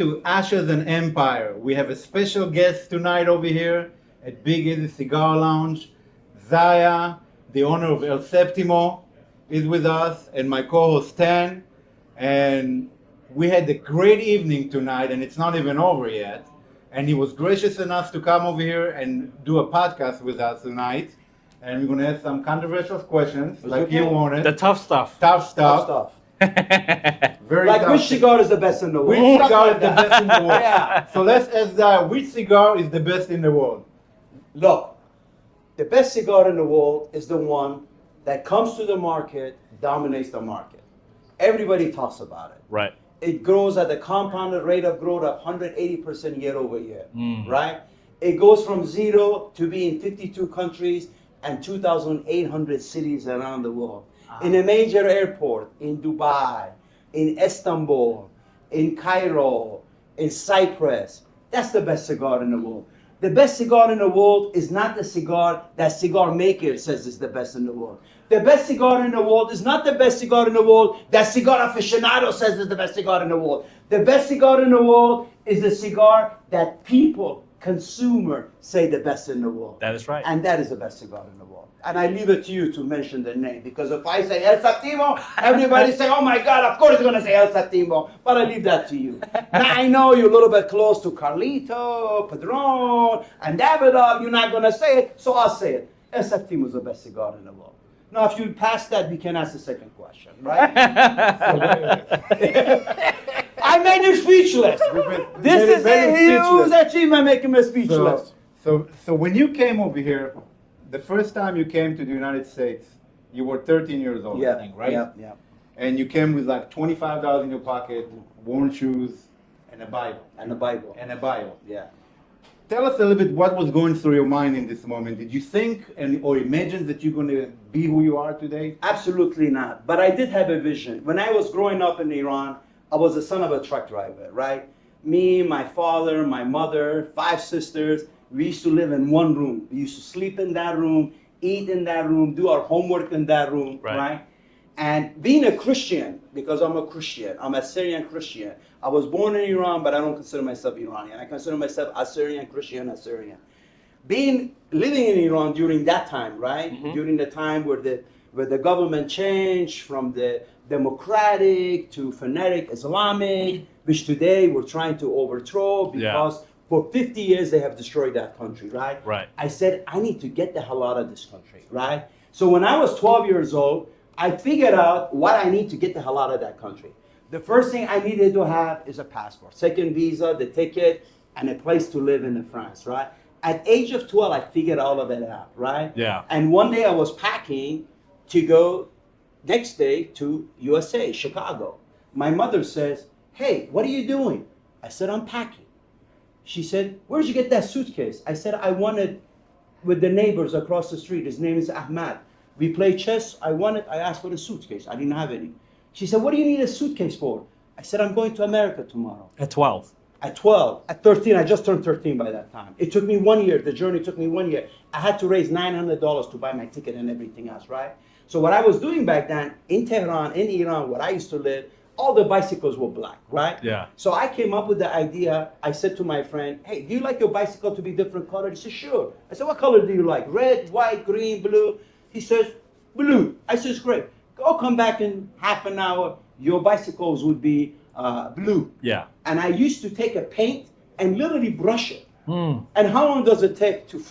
to Ashes and Empire. We have a special guest tonight over here at Big Easy Cigar Lounge. Zaya, the owner of El Septimo, is with us, and my co-host Stan. And we had a great evening tonight, and it's not even over yet. And he was gracious enough to come over here and do a podcast with us tonight. And we're going to ask some controversial questions, like you wanted. The tough stuff. Tough stuff. Tough stuff. Very Like tough which stuff. cigar is the best in the world? Which Stuff cigar like is the that. best in the world? Yeah. So let's ask Zaya, which cigar is the best in the world? Look, the best cigar in the world is the one that comes to the market, dominates the market. Everybody talks about it. Right. It grows at a compounded rate of growth of 180% year over year, right? It goes from zero to be in 52 countries and 2,800 cities around the world. In a major airport, in Dubai, in Istanbul, in Cairo, in Cyprus. That's the best cigar in the world. The best cigar in the world is not the cigar that cigar maker says is the best in the world. The best cigar in the world is not the best cigar in the world that cigar aficionado says is the best cigar in the world. The best cigar in the world is the cigar that people, consumer, say the best in the world. That is right. And that is the best cigar in the world. And I leave it to you to mention the name, because if I say El Septimo, everybody say, oh my God, of course you're going to say El Septimo. But I leave that to you. Now I know you're a little bit close to Carlito, Padron, and Davidoff. You're not going to say it, so I'll say it. El Septimo is the best cigar in the world. Now, if you pass that, we can ask the second question, right? I made you speechless. This is a huge achievement, making me speechless. So when you came over here, the first time you came to the United States, you were 13 years old, I think, right? Yeah. And you came with like $25 in your pocket, worn shoes, and a Bible. And the Bible. And a Bible. Yeah. Tell us a little bit what was going through your mind in this moment. Did you think or imagine that you're going to be who you are today? Absolutely not. But I did have a vision. When I was growing up in Iran, I was the son of a truck driver, right? Me, my father, my mother, 5 sisters, we used to live in one room. We used to sleep in that room, eat in that room, do our homework in that room, right? And being a Christian, because I'm a Christian, I'm a Syrian Christian. I was born in Iran, but I don't consider myself Iranian. I consider myself Assyrian Christian, Assyrian. Living in Iran during that time, right? During the time where the government changed from the democratic to fanatic Islamic, which today we're trying to overthrow because for 50 years they have destroyed that country, right? Right. I said, I need to get the hell out of this country, right? So when I was 12 years old, I figured out what I need to get the hell out of that country. The first thing I needed to have is a passport, second visa, the ticket, and a place to live in France, right? At age of 12, I figured all of it out, right? Yeah. And one day I was packing to go next day to USA, Chicago. My mother says, hey, what are you doing? I said, I'm packing. She said, where'd you get that suitcase? I said, I won it with the neighbors across the street. His name is Ahmad. We play chess. I asked for the suitcase. I didn't have any. She said, what do you need a suitcase for? I said, I'm going to America tomorrow. At 12. At 12. At 13, I just turned 13 by that time. It took me 1 year. The journey took me 1 year. I had to raise $900 to buy my ticket and everything else, right? So what I was doing back then in Tehran, in Iran, where I used to live, all the bicycles were black, right? Yeah. So I came up with the idea. I said to my friend, hey, do you like your bicycle to be different color? He said, sure. I said, what color do you like? Red, white, green, blue? He says, blue. I said, great. Go come back in half an hour. Your bicycles would be blue. Yeah. And I used to take a paint and literally brush it. And how long does it take to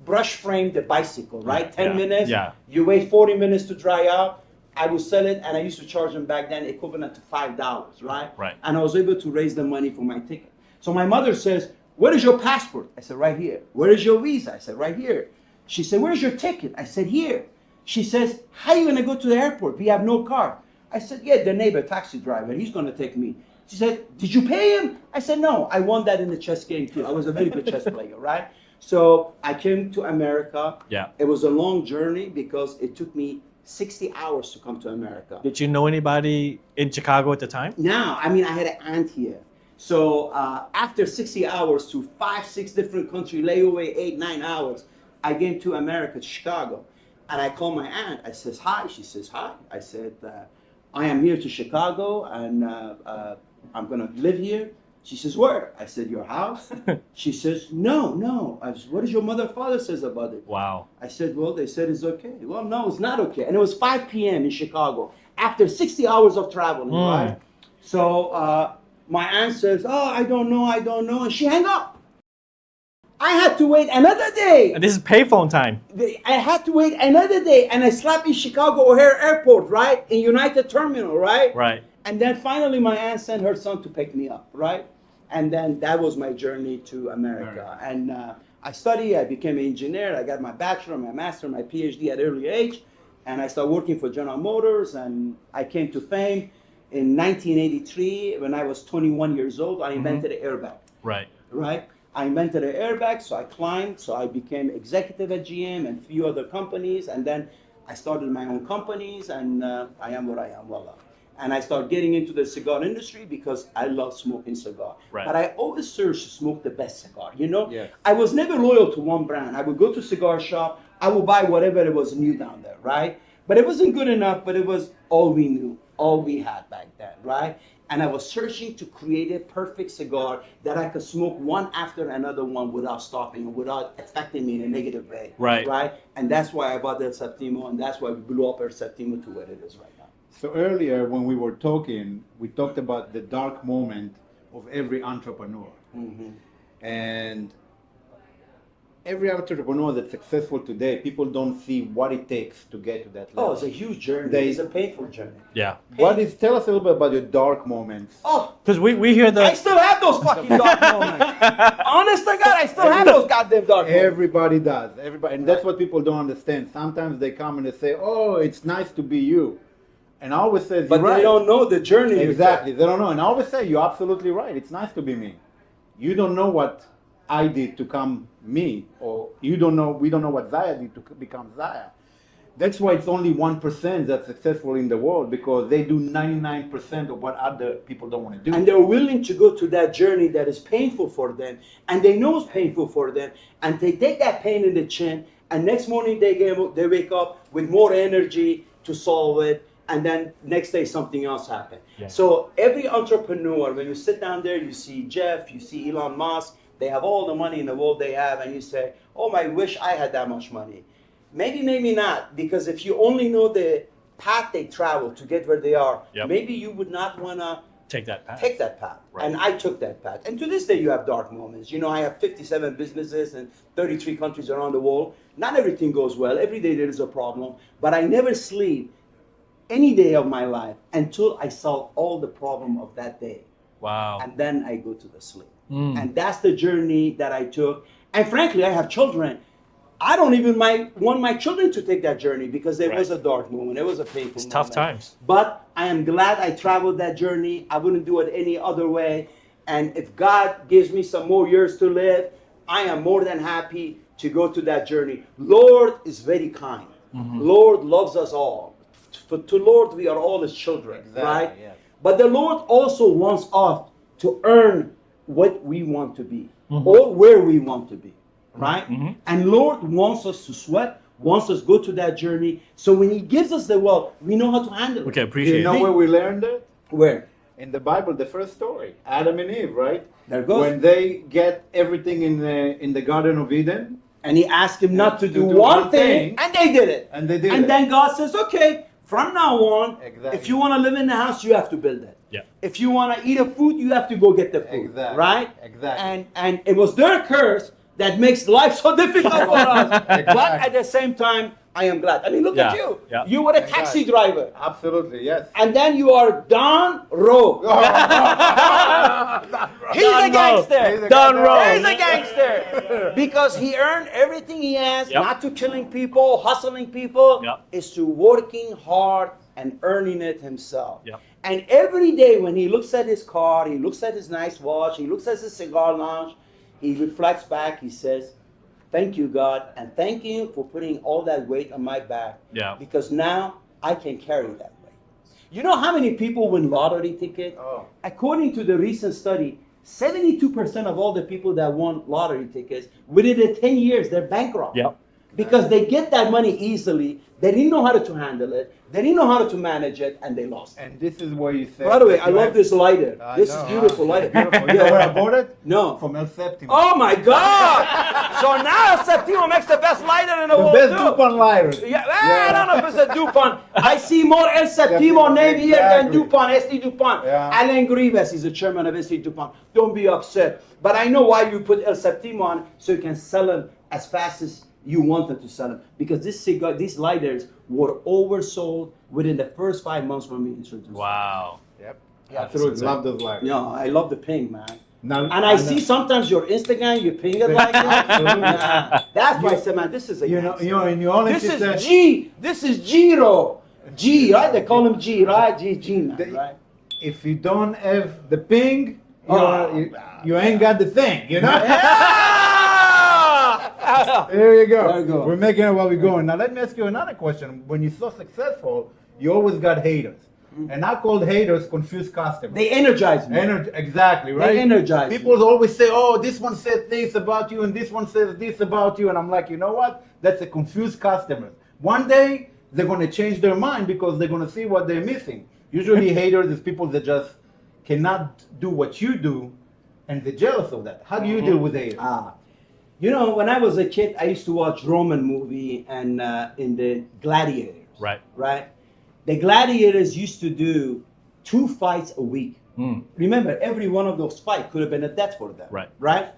brush frame the bicycle, right? 10 minutes. Yeah. You wait 40 minutes to dry out. I would sell it, and I used to charge them back then equivalent to $5, right? Right. And I was able to raise the money for my ticket. So my mother says, where is your passport? I said, right here. Where is your visa? I said, right here. She said, where's your ticket? I said, here. She says, how are you going to go to the airport? We have no car. I said, yeah, the neighbor taxi driver, he's going to take me. She said, did you pay him? I said, no, I won that in the chess game too. I was a very good chess player, right? So I came to America. Yeah. It was a long journey because it took me 60 hours to come to America. Did you know anybody in Chicago at the time? Now, I mean, I had an aunt here. So after 60 hours to 5-6 different countries, layaway 8-9 hours, I came to America, to Chicago. And I called my aunt. I says, hi. She says, hi. I said, I am here to Chicago and I'm going to live here. She says, where? I said, your house? She says, no. I said, what does your mother and father says about it? Wow. I said, well, they said it's okay. Well, no, it's not okay. And it was 5 p.m. in Chicago after 60 hours of traveling, right? So my aunt says, oh, I don't know. And she hung up. I had to wait another day. And this is payphone time. I had to wait another day, and I slept in Chicago O'Hare Airport, right? In United Terminal, right? Right. And then finally my aunt sent her son to pick me up, right? And then that was my journey to America. And I studied, I became an engineer, I got my bachelor, my master, my PhD at early age. And I started working for General Motors, and I came to fame in 1983 when I was 21 years old. I invented an airbag. Right. I invented an airbag, so I climbed, so I became executive at GM and a few other companies, and then I started my own companies, and I am what I am, voila. And I started getting into the cigar industry because I love smoking cigar. Right. But I always searched to smoke the best cigar, you know? Yeah. I was never loyal to one brand. I would go to cigar shop, I would buy whatever it was new down there, right? But it wasn't good enough, but it was all we knew, all we had back then, right? And I was searching to create a perfect cigar that I could smoke one after another one without stopping, without affecting me in a negative way. Right. And that's why I bought El Septimo, and that's why we blew up El Septimo to what it is right now. So earlier when we were talking, we talked about the dark moment of every entrepreneur. And every entrepreneur that's successful today, people don't see what it takes to get to that level. Oh, it's a huge journey. It's a painful journey. Yeah. Tell us a little bit about your dark moments. Oh, Because we hear I the... still have those fucking dark moments. Honest to God, I still have those goddamn dark moments. Everybody does. Everybody, and that's what people don't understand. Sometimes they come and they say, "Oh, it's nice to be you," and I always say, But right. they don't know the journey. Exactly. They don't know, and I always say, "You're absolutely right. It's nice to be me. You don't know what I did to come me, or you don't know. We don't know what Zaya did to become Zaya." That's why it's only 1% that's successful in the world, because they do 99% of what other people don't want to do. And they're willing to go to that journey that is painful for them, and they know it's painful for them, and they take that pain in the chin, and next morning they wake up with more energy to solve it, and then next day something else happened. Yeah. So every entrepreneur, when you sit down there, you see Jeff, you see Elon Musk, they have all the money in the world they have, and you say, "Oh, I wish I had that much money." Maybe, maybe not, because if you only know the path they travel to get where they are, maybe you would not want to take that path. Right. And I took that path. And to this day, you have dark moments. You know, I have 57 businesses in 33 countries around the world. Not everything goes well. Every day there is a problem. But I never sleep any day of my life until I solve all the problem of that day. Wow. And then I go to the sleep. And that's the journey that I took. And frankly, I have children. I don't even want my children to take that journey, because it was a dark moment. It was a painful moment. It's tough times. But I am glad I traveled that journey. I wouldn't do it any other way. And if God gives me some more years to live, I am more than happy to go to that journey. Lord is very kind. Lord loves us all. To Lord, we are all His children, right? Yes. But the Lord also wants us to earn what we want to be, or where we want to be. Right? And Lord wants us to sweat, wants us to go to that journey. So when He gives us the wealth, we know how to handle it. Okay, Do appreciate you know it. where we learned it? Where? In the Bible, the first story, Adam and Eve, right? There it goes. When they get everything in the Garden of Eden, And He asked him not to To do do one one thing, thing, and they did it. and they did And it. then God says, okay, from now on, Exactly. if you want to live in the house, you have to build it. Yeah. If you want to eat a food, you have to go get the food. Exactly. Right? Exactly. And it was their curse that makes life so difficult for us. But at the same time, I am glad. I mean, look at you. Yeah. You were a taxi driver. Absolutely, yes. And then you are Don Rowe. He's a gangster. Don Rowe. He's a gangster. Because he earned everything he has, not to killing people, hustling people, is to working hard and earning it himself. And every day when he looks at his car, he looks at his nice watch, he looks at his cigar lounge, he reflects back, he says, thank you, God, and thank you for putting all that weight on my back. Because now I can carry that weight. You know how many people win lottery tickets? Oh. According to the recent study, 72% of all the people that won lottery tickets, within the 10 years, they're bankrupt. because they get that money easily. They didn't know how to handle it. They didn't know how to manage it, and they lost it. And this is where you say. By the way, I love this lighter. I This know. is beautiful lighter. Beautiful. You know where I bought it? No. From El Septimo. Oh my God! So now Septimo makes the best lighter in the The world best too. DuPont lighter. Yeah, I don't know if it's a DuPont. I see more El Septimo name here than Exactly. DuPont, ST DuPont. Yeah. Alain Grives is the chairman of ST DuPont. Don't be upset. But I know why you put El Septimo on, so you can sell them as fast as you wanted to sell them. Because these lighters were oversold within the first 5 months when we introduced them. Wow. Yep. Yeah, Absolutely. Love those lighters. Yeah, I love the pink, man. Now, And I see sometimes your Instagram, you ping it like that. Absolutely. Yeah. That's why I said, man, this is a You know, in New Orleans, This you is say- G. This is Giro. G, right? They call him G, right? G, man, right? if you don't have the ping, Oh. you ain't got the thing, you know? Yeah! There you go. There you go. We're making it while we're going. Now, let me ask you another question. When you're so successful, you always got haters. And I call haters confused customers. They energize me. Exactly, right? energize People always say, oh, this one said this about you and this one says this about you. And I'm like, you know what? That's a confused customer. One day, they're going to change their mind because they're going to see what they're missing. Usually haters is people that just cannot do what you do and they're jealous of that. How do you deal with haters? You know, when I was a kid, I used to watch Roman movie and in the Gladiators. Right. Right? The Gladiators used to do 2 fights a week. Remember, every one of those fights could have been a death for them. Right. Right?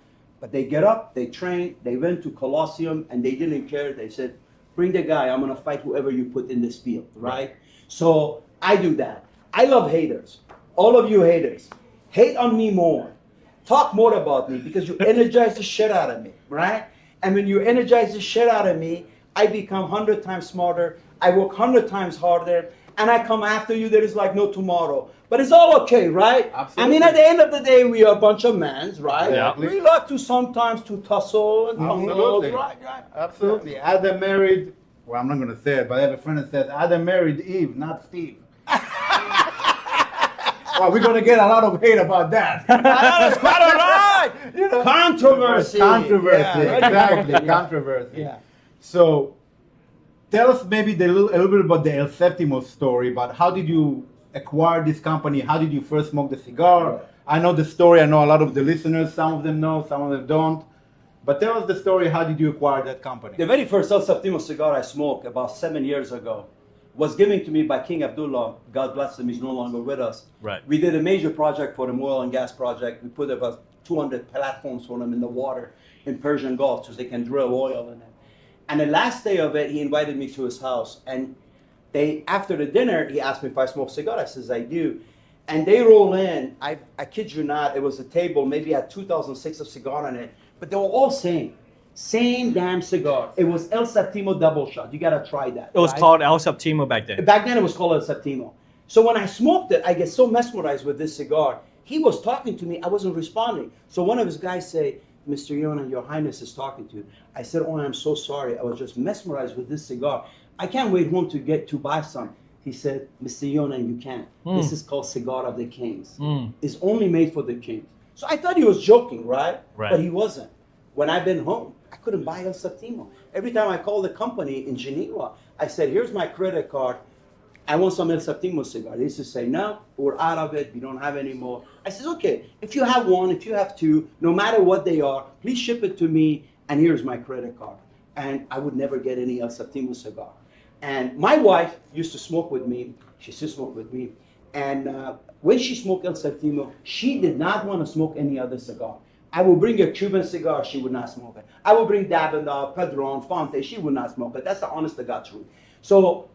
But they get up, they train, they went to Colosseum, and they didn't care. They said, bring the guy, I'm going to fight whoever you put in this field. Right? So I do that. I love haters. All of you haters, hate on me more. Talk more about me because you energize the shit out of me, right? And when you energize the shit out of me, I become 100 times smarter. I work 100 times harder, and I come after you. There is like no tomorrow. But it's all okay, right? Absolutely. I mean, at the end of the day, we are a bunch of men, right? Yeah. We like to sometimes to tussle and tumble, Absolutely. right? Absolutely. Adam married, well, I'm not going to say it, but I have a friend that says Adam married Eve, not Steve. Well, we're going to get a lot of hate about that. That's quite all right. You know? Controversy. Controversy, Yeah. exactly. Yeah. Controversy. Yeah. So, tell us maybe a little bit about the El Septimo story, about how did you acquire this company? How did you first smoke the cigar? Right. I know the story. I know a lot of the listeners. Some of them know, some of them don't. But tell us the story. How did you acquire that company? The very first El Septimo cigar I smoked about 7 years ago was given to me by King Abdullah. God bless him, he's no longer with us. Right. We did a major project for him, oil and gas project. We put about 200 platforms for them in the water in Persian Gulf so they can drill oil in it. And the last day of it, he invited me to his house. And after the dinner, he asked me if I smoke cigar. I says, I do. And they roll in, I kid you not, it was a table, maybe had 2006 of cigar on it, but they were all same damn cigar. It was El Septimo double shot. You gotta try that. It was right? called El Septimo back then. Back then it was called El Septimo. So when I smoked it, I get so mesmerized with this cigar. He was talking to me, I wasn't responding. So one of his guys say, Mr. Younan, Your Highness is talking to you. I said, oh, I'm so sorry. I was just mesmerized with this cigar. I can't wait home to buy some. He said, Mr. Younan, you can't. This is called Cigar of the Kings. It's only made for the kings. So I thought he was joking, right? Right. But he wasn't. When I've been home, I couldn't buy El Septimo. Every time I called the company in Geneva, I said, here's my credit card. I want some El Septimo cigar. They used to say, no, we're out of it. We don't have any more. I said, okay, if you have one, if you have two, no matter what they are, please ship it to me, and here's my credit card. And I would never get any El Septimo cigar. And my wife used to smoke with me. She still smoked with me. And when she smoked El Septimo, she did not want to smoke any other cigar. I would bring a Cuban cigar, she would not smoke it. I would bring Davidoff, Padron, Fonte, she would not smoke it. That's the honest to God truth. So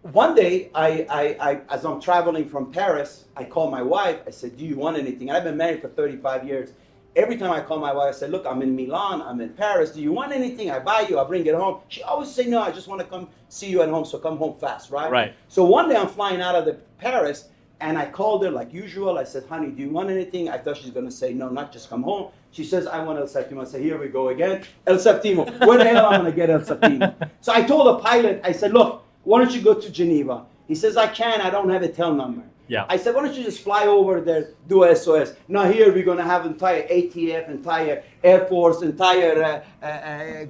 one day, as I'm traveling from Paris, I called my wife. I said, do you want anything? And I've been married for 35 years. Every time I call my wife, I say, look, I'm in Milan, I'm in Paris. Do you want anything? I buy you, I bring it home. She always say, no, I just want to come see you at home, so come home fast, right? Right. So one day I'm flying out of Paris, and I called her like usual. I said, honey, do you want anything? I thought she's going to say, no, not just come home. She says, I want El Septimo. I said, here we go again. El Septimo. Where the hell am I going to get El Septimo? So I told the pilot, I said, look, why don't you go to Geneva? He says, I can't. I don't have a tail number. Yeah. I said, why don't you just fly over there, do SOS? Now here we're going to have entire ATF, entire Air Force, entire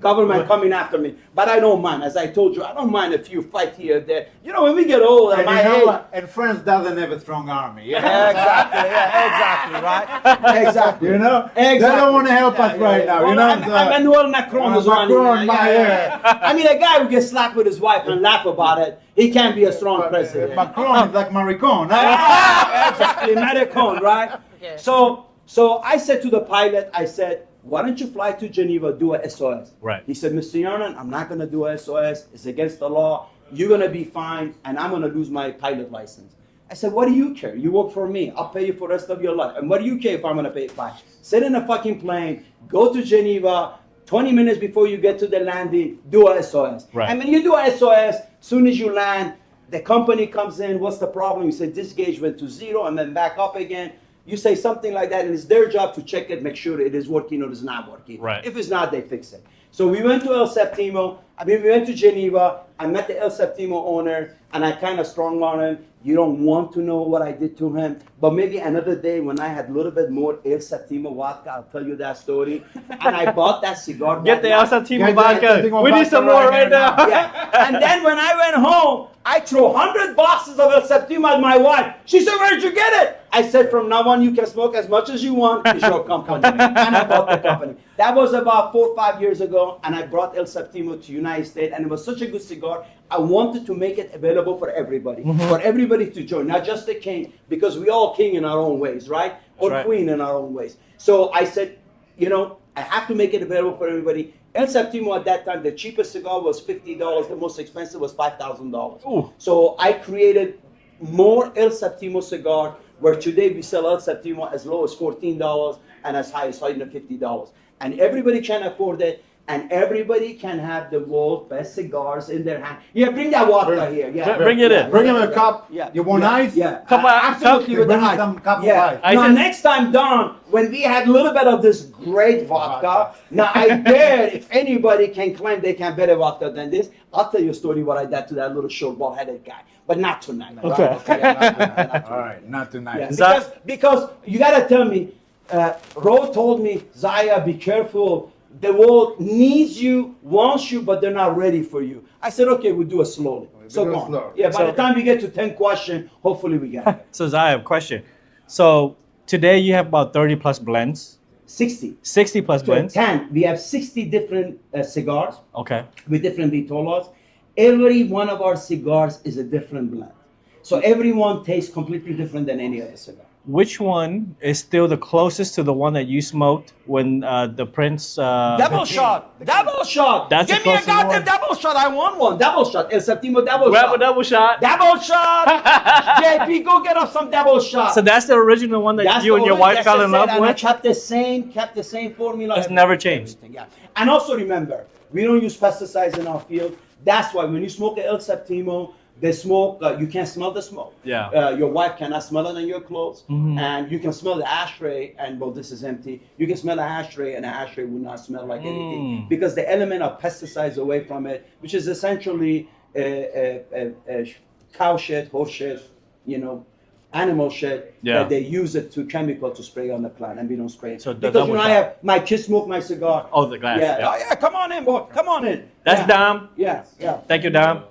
government coming after me. But I don't mind. As I told you, I don't mind a few fight here or there. You know, when we get old, And at my you know age, what? And France doesn't have a strong army. yeah, exactly, right? Exactly. You know? Exactly. They don't want to help us right now. Well, you know what I'm saying? Emmanuel Macron is running. Macron, I mean, a guy who gets slapped with his wife and laugh about it, he can't be a strong president. Macron is like Maricon. Exactly, Maricon, right? Okay. So I said to the pilot, I said, why don't you fly to Geneva, do a SOS? Right. He said, Mr. Younan, I'm not going to do a SOS. It's against the law. You're going to be fined, and I'm going to lose my pilot license. I said, what do you care? You work for me. I'll pay you for the rest of your life. And what do you care if I'm going to pay a fine? Sit in a fucking plane, go to Geneva, 20 minutes before you get to the landing, do a SOS. Right. And when you do a SOS, soon as you land, the company comes in, what's the problem? You say, this gauge went to 0 and then back up again. You say something like that, and it's their job to check it, make sure it is working or it's not working. Right. If it's not, they fix it. So we went to El Septimo. We went to Geneva. I met the El Septimo owner, and I kind of strong on him. You don't want to know what I did to him, but maybe another day when I had a little bit more El Septimo vodka, I'll tell you that story. And I bought that cigar. Get the El Septimo Get the vodka. Septimo We need vodka some more right right now. now. Yeah. And then when I went home, I threw 100 boxes of El Septimo at my wife. She said, where'd you get it? I said, from now on, you can smoke as much as you want. It's your company. And I bought the company. That was about 4 or 5 years ago, and I brought El Septimo to United States, and it was such a good cigar. I wanted to make it available for everybody, for everybody to join, not just the king, because we all king in our own ways, right? Or Right. queen in our own ways. So I said, you know, I have to make it available for everybody. El Septimo at that time, the cheapest cigar was $50. The most expensive was $5,000. Ooh. So I created more El Septimo cigar, where today we sell El Septimo as low as $14 and as high as $150. And everybody can afford it, and everybody can have the world's best cigars in their hand. Yeah, bring that water here. Yeah, Bring it in. Bring him a cup. Yeah. You want yeah. ice? Yeah. Cup of- Absolutely cup- with the Bring ice. some cup of Yeah. ice. Now Ice. next time, Don, when we had a little bit of this great vodka, now I dare if anybody can claim they can better vodka than this, I'll tell you a story what I did to that little short bald-headed guy. But not tonight. right? Okay. Yeah, not tonight, not All tonight. right, not tonight. Yeah, Za- because you gotta tell me, Ro told me, Zaya, be careful. The world needs you, wants you, but they're not ready for you. I said, okay, we'll do it slowly. So do it go on. slow. Yeah, by So- the time we get to 10 questions, hopefully we get it. So Zaya, I have a question. So today you have about 30 plus blends, 60. 60 plus So blends. 10. We have 60 different cigars Okay. with different vitolas. Every one of our cigars is a different blend. So every one tastes completely different than any other cigar. Which one is still the closest to the one that you smoked when the Prince? Double shot! Double shot! That's Give the me a closest goddamn one. double shot. I want one. Double shot. El Septimo double Grab shot. a double shot. Double shot! JP, go get us some double shot. So that's the original one that That's you the and your one- wife that's fell the in same, love and I with. kept the same formula. It's never changed. Everything, yeah. And also remember, we don't use pesticides in our field. That's why when you smoke a El Septimo, the smoke, you can't smell the smoke. Yeah. Your wife cannot smell it on your clothes. Mhm. And you can smell the ashtray, and well, this is empty. You can smell the ashtray, and the ashtray will not smell like anything. Because the element of pesticides away from it, which is essentially cow shit, horse shit, you know, animal shit, Yeah. that they use it to chemical to spray on the plant, and we don't spray it. So the because double you know, I shot. have my kids smoke my cigar. Oh, the glass. Yeah. Yeah. Oh yeah, come on in, boy. Come on in. That's yeah. Dom. Yeah, yeah. Thank you, Dom.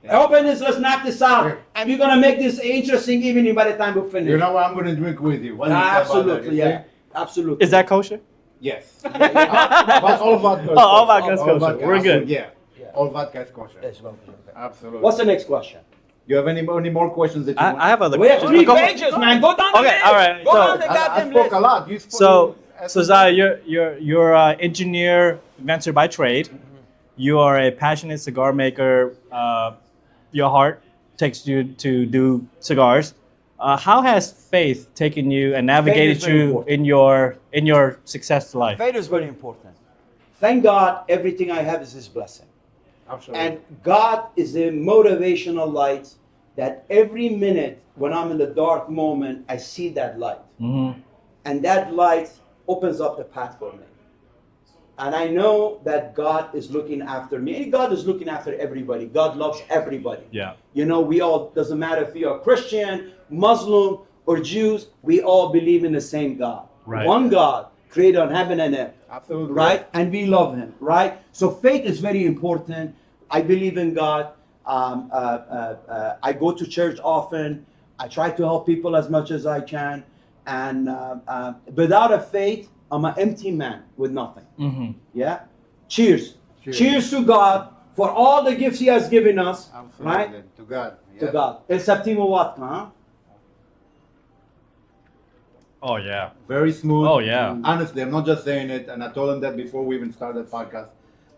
Open this, let's knock this out. Yeah. And we're gonna make this an interesting evening by the time we finish. You know what? I'm going to drink with you. What do you say about that? Absolutely, You yeah. see? Absolutely. Is that kosher? Yes. But all vodka. Oh, all vodka is kosher. vodka, We're good. Yeah. Yeah. All vodka is kosher. Yes, well, okay. Absolutely. What's the next question? You have any more questions that you want? I have other We have questions. 3 Go- pages, man. Go down the Okay, list. all right, Go so- down the I goddamn spoke list. a lot. You spoke. So Zaya, you're an engineer, inventor by trade. You are a passionate cigar maker. Your heart takes you to do cigars. How has faith taken you and navigated Faith is very you important. in your success life? Faith is very important. Thank God everything I have is His blessing. Absolutely. And God is a motivational light that every minute when I'm in the dark moment, I see that light. Mm-hmm. And that light opens up the path for me. And I know that God is looking after me. And God is looking after everybody. God loves everybody. Yeah. You know, we all, doesn't matter if you're a Christian Muslim or Jews, we all believe in the same God. Right. One God created on heaven and earth. Absolutely. Right? And we love him, right? So faith is very important. I believe in God. I go to church often. I try to help people as much as I can. And without a faith, I'm an empty man with nothing. Mm-hmm. Yeah? Cheers. Cheers. Cheers to God for all the gifts he has given us. Absolutely. Right? To God. To Yeah. God. El Septimo vodka, huh? Oh yeah. Very smooth. Oh yeah. Honestly, I'm not just saying it, and I told him that before we even started the podcast.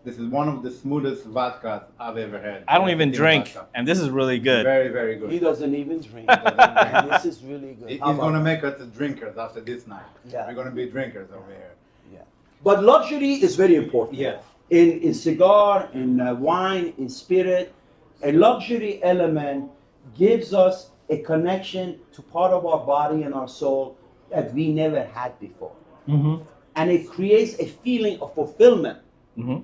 This is one of the smoothest vodkas I've ever had. I don't even Septimo drink, vodka. and this is really good. Very, very good. He doesn't even drink. And this is really good. He's How about going to that? make us drinkers after this night. Yeah. We're going to be drinkers over here. Yeah. But luxury is very important. Yes. In cigar, in wine, in spirit, a luxury element gives us a connection to part of our body and our soul that we never had before. Mm-hmm. And it creates a feeling of fulfillment Mm-hmm.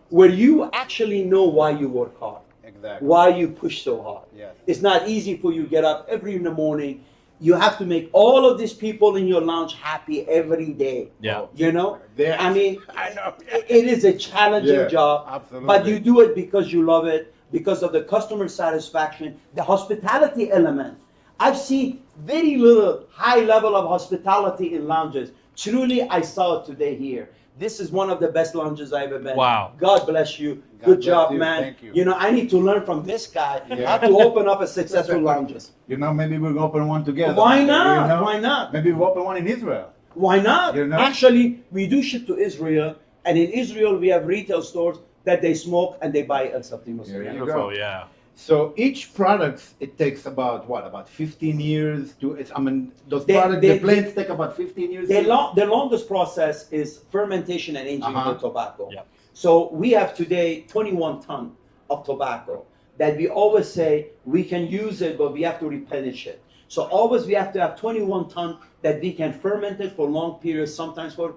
where you actually know why you work hard, Exactly. why you push so hard. Yes. It's not easy for you to get up every in the morning. You have to make all of these people in your lounge happy every day. Yeah. You know? There- I mean, I know. it is a challenging Yeah, job. absolutely. But you do it because you love it, because of the customer satisfaction, the hospitality element. I've seen very little high level of hospitality in lounges. Truly, I saw it today here. This is one of the best lounges I've ever been. Wow. God bless you. God Good bless job, you. man. Thank you. I need to learn from this guy Yeah. how to open up a successful lounges. You know, maybe we'll open one together. Why not? You know? Why not? Maybe we'll open one in Israel. Why not? You know? Actually, we do ship to Israel, and in Israel we have retail stores that they smoke and they buy El Septimo There Cigar. you Beautiful. go. Yeah. So each product, it takes about what? About 15 years to. It's, I mean, those They- products, they- the plants take about 15 years. The longest process is fermentation and aging Uh-huh. of the tobacco. Yep. So we have today 21 ton of tobacco that we always say we can use it, but we have to replenish it. So always we have to have 21 ton that we can ferment it for long periods, sometimes for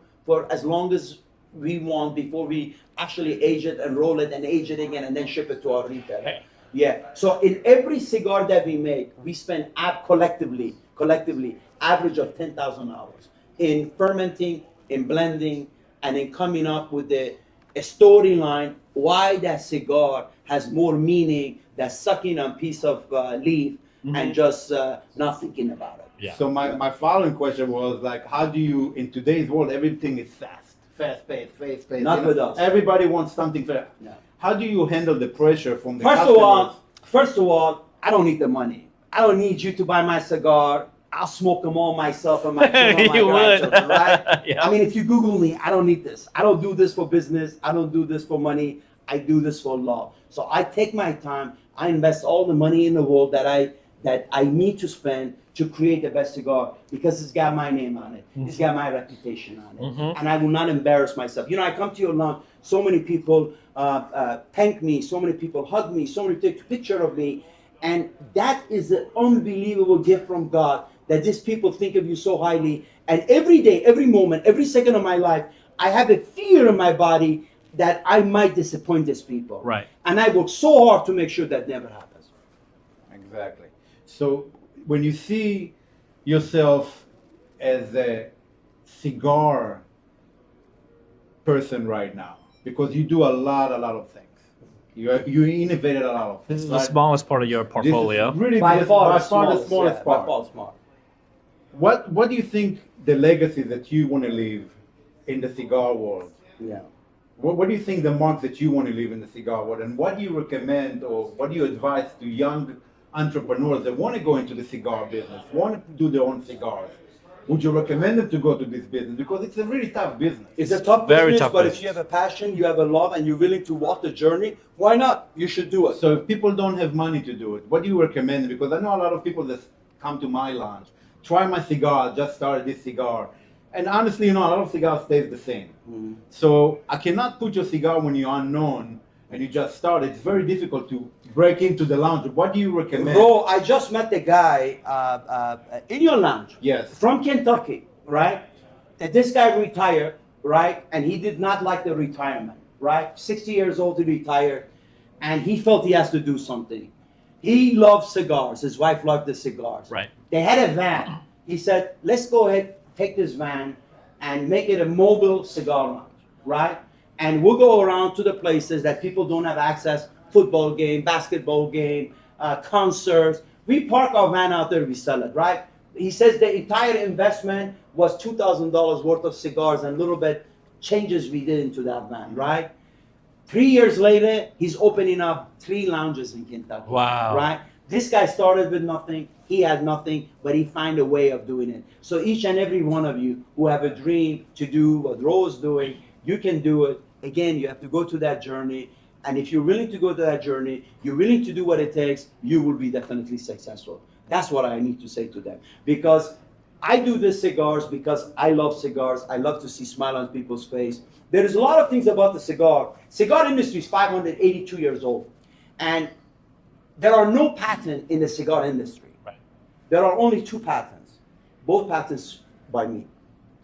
as long as we want before we actually age it and roll it and age it again and then ship it to our retailer. Hey. Yeah. So in every cigar that we make, we spend collectively average of 10,000 hours in fermenting, in blending, and in coming up with a storyline why that cigar has more meaning than sucking on a piece of leaf and just not thinking about it. Yeah. So my following question was like, how do you, in today's world, everything is fast paced. Not with us. Everybody wants something fast. No. How do you handle the pressure from the First customers? of all, I don't need the money. I don't need you to buy my cigar. I'll smoke them all myself and my children, my You would. grandchildren, right? Yeah. I mean, if you Google me, I don't need this. I don't do this for business. I don't do this for money. I do this for love. So I take my time. I invest all the money in the world that I need to spend to create the best cigar because it's got my name on it. It's got my reputation on it. And I will not embarrass myself. You know, I come to your lawn, so many people thank me, so many people hug me, so many take a picture of me. And that is an unbelievable gift from God that these people think of you so highly. And every day, every moment, every second of my life, I have a fear in my body that I might disappoint these people. Right. And I work so hard to make sure that never happens. Exactly. So when you see yourself as a cigar person right now, because you do a lot of things. You innovated a lot of things. This is the right? smallest part of your This is portfolio. really By the- far, by the far the smallest, smallest yeah, part. By far small. What do you think the legacy that you want to leave in the cigar world? Yeah. What do you think the mark that you want to leave in the cigar world? And what do you recommend or what do you advise to young entrepreneurs that want to go into the cigar business, want to do their own cigars? Would you recommend them to go to this business? Because it's a really tough business. It's a tough Very business, tough but business. if you have a passion, you have a love, and you're willing to walk the journey, why not? You should do it. So if people don't have money to do it, what do you recommend? Because I know a lot of people that come to my lounge, try my cigar, just started this cigar. And honestly, a lot of cigars taste the same. So I cannot put your cigar when you're unknown and you just started. It's very difficult to break into the lounge. What do you recommend? Bro, I just met the guy in your lounge. Yes. From Kentucky, right? And this guy retired, right? And he did not like the retirement, right? 60 years old, he retired, and he felt he has to do something. He loved cigars. His wife loved the cigars. Right. They had a van. He said, let's go ahead, take this van and make it a mobile cigar lounge, right? And we'll go around to the places that people don't have access, football game, basketball game, concerts. We park our van out there, we sell it, right? He says the entire investment was $2,000 worth of cigars and a little bit changes we did into that van, right? 3 years later, he's opening up 3 lounges in Kentucky. Wow. Right? This guy started with nothing. He had nothing, but he found a way of doing it. So each and every one of you who have a dream to do what Ro's doing, you can do it. Again, you have to go to that journey. And if you're willing to go to that journey, you're willing to do what it takes, you will be definitely successful. That's what I need to say to them. Because I do the cigars because I love cigars. I love to see smile on people's face. There is a lot of things about the cigar. Cigar industry is 582 years old. And there are no patents in the cigar industry. Right. There are only 2 patents. Both patents by me.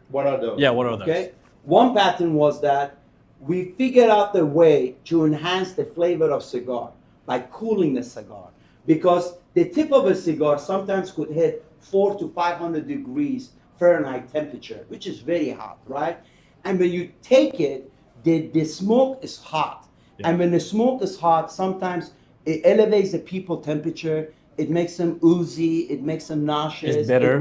What are those? Yeah, what are those? Okay? One patent was that we figured out the way to enhance the flavor of cigar by cooling the cigar. Because the tip of a cigar sometimes could hit 400 to 500 degrees Fahrenheit temperature, which is very hot, right? And when you take it, the smoke is hot. Yeah. And when the smoke is hot, sometimes it elevates the people temperature. It makes them oozy. It makes them nauseous. It's better. It